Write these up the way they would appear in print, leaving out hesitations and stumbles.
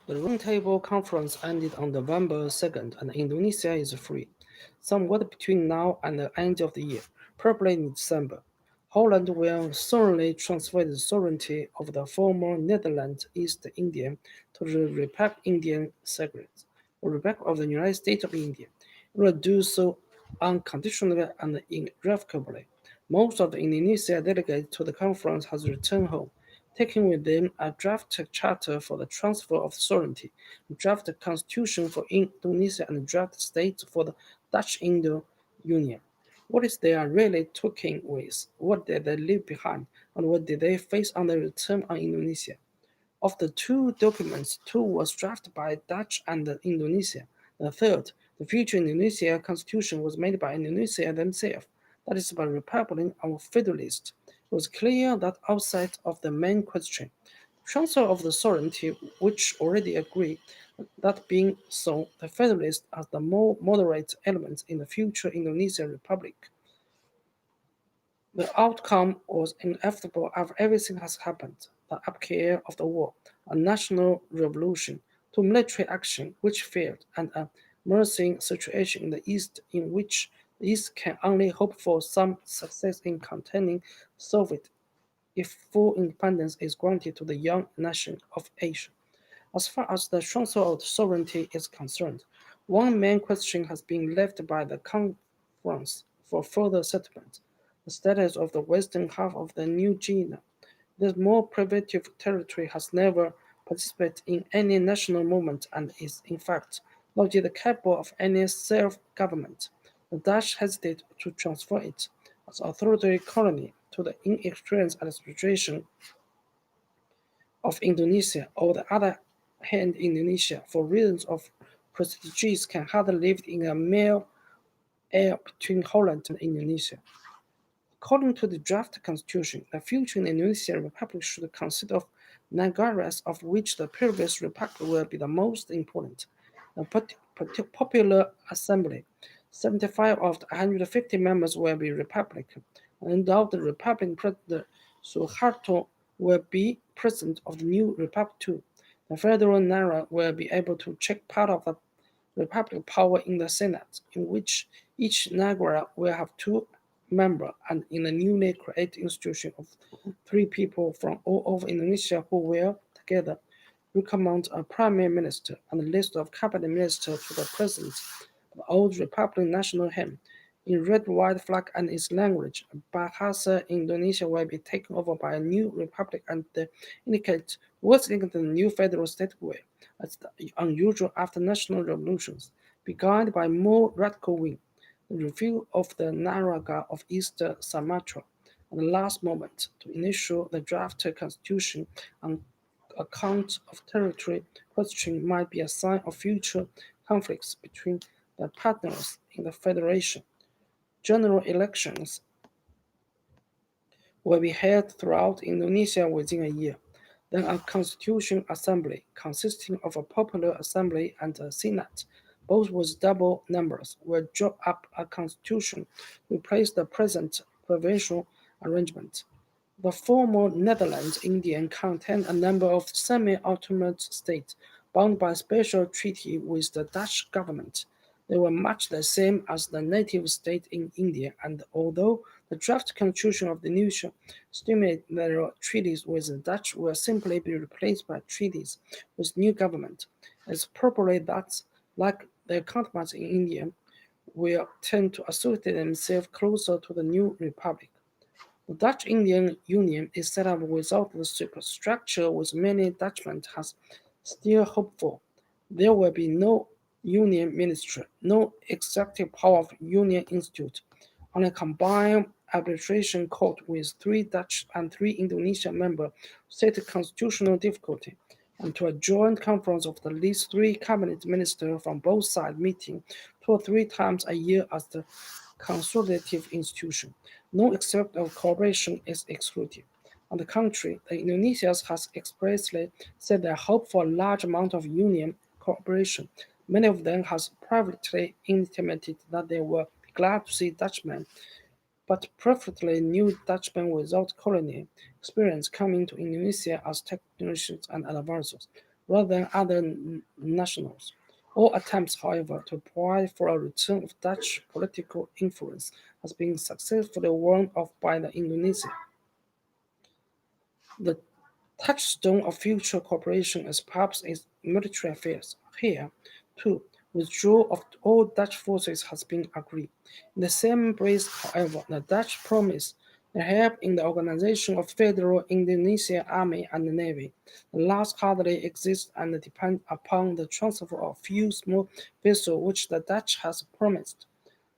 The Roundtable Conference ended on November 2nd, and Indonesia is free, somewhat between now and the end of the year, probably in December. Holland will solemnly transfer the sovereignty of the former Netherlands East India to the Republic Indian Secrets, or Republic of the United States of India. It will do so unconditionally and irrevocably. Most of the Indonesia delegates to the conference has returned home, taking with them a draft charter for the transfer of sovereignty, a draft constitution for Indonesia, and a draft state for the Dutch Indo-Union. What is they are really talking with? What did they leave behind? And what did they face on their return on Indonesia? Of the two documents, two was drafted by Dutch and Indonesia. The third, the future Indonesia constitution, was made by Indonesia themselves, that is by Republican or Federalist. It was clear that outside of the main question, transfer of the sovereignty, which already agreed, that being so, the Federalists are the more moderate element in the future Indonesian Republic. The outcome was inevitable after everything has happened: the upheaval of the war, a national revolution, to military action which failed, and a menacing situation in the East in which the East can only hope for some success in containing Soviet if full independence is granted to the young nation of Asia. As far as the transfer of sovereignty is concerned, one main question has been left by the conference for further settlement: the status of the western half of the New Guinea. This more primitive territory has never participated in any national movement and is, in fact, not yet capable of any self-government. The Dutch hesitate to transfer it as authoritarian colony to the inexperienced administration of Indonesia. On the other hand, Indonesia, for reasons of prestige, can hardly live in a mere air between Holland and Indonesia. According to the draft constitution, the future Indonesian Republic should consist of nine areas, of which the previous republic will be the most important. The Popular Assembly, 75 of the 150 members will be Republican, and now the Republican President Suharto will be president of the new republic too. The federal Nara will be able to check part of the republic power in the Senate, in which each Nagara will have two members, and in the newly created institution of three people from all over Indonesia who will together recommend a prime minister and a list of cabinet ministers to the president. The old Republican national hymn, in red, white flag and its language, Bahasa Indonesia will be taken over by a new republic and indicate what's linked to the new federal state will, as unusual after national revolutions, beguiled by more radical wing, the review of the Naraga of East Sumatra, at the last moment to initial the draft constitution on account of territory question might be a sign of future conflicts between the partners in the federation. General elections will be held throughout Indonesia within a year. Then a constitution assembly, consisting of a popular assembly and a senate, both with double numbers, will draw up a constitution to replace the present provincial arrangement. The former Netherlands Indian contained a number of semi-autonomous states bound by special treaty with the Dutch government. They were much the same as the native state in India, and although the draft constitution of the nation stipulated their treaties with the Dutch will simply be replaced by treaties with new government, it's probably that, like their counterparts in India, will tend to associate themselves closer to the new republic. The Dutch Indian Union is set up without the superstructure which many Dutchmen has still hoped for. There will be no Union Ministry, no executive power of Union Institute, only a combined arbitration court with three Dutch and three Indonesian members set constitutional difficulty, and to a joint conference of at least three cabinet ministers from both sides meeting two or three times a year as the consultative institution. No except of cooperation is excluded. On the contrary, the Indonesians has expressly said they hope for a large amount of union cooperation. Many of them has privately intimated that they will be glad to see Dutchmen, but preferably new Dutchmen without colonial experience coming to Indonesia as technicians and advisors. rather than other nationals. All attempts, however, to provide for a return of Dutch political influence has been successfully warned off by the Indonesia. The touchstone of future cooperation is perhaps its military affairs. Here, too, withdrawal of all Dutch forces has been agreed. In the same embrace, however, the Dutch promised their help in the organization of Federal Indonesia Army and Navy. The last hardly exists and depends upon the transfer of a few small vessels which the Dutch has promised.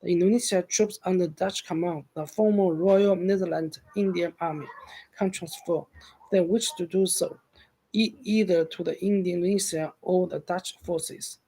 The Indonesia troops under Dutch command, the former Royal Netherlands Indian Army, can transfer, if they wish to do so, either to the Indonesia or the Dutch forces.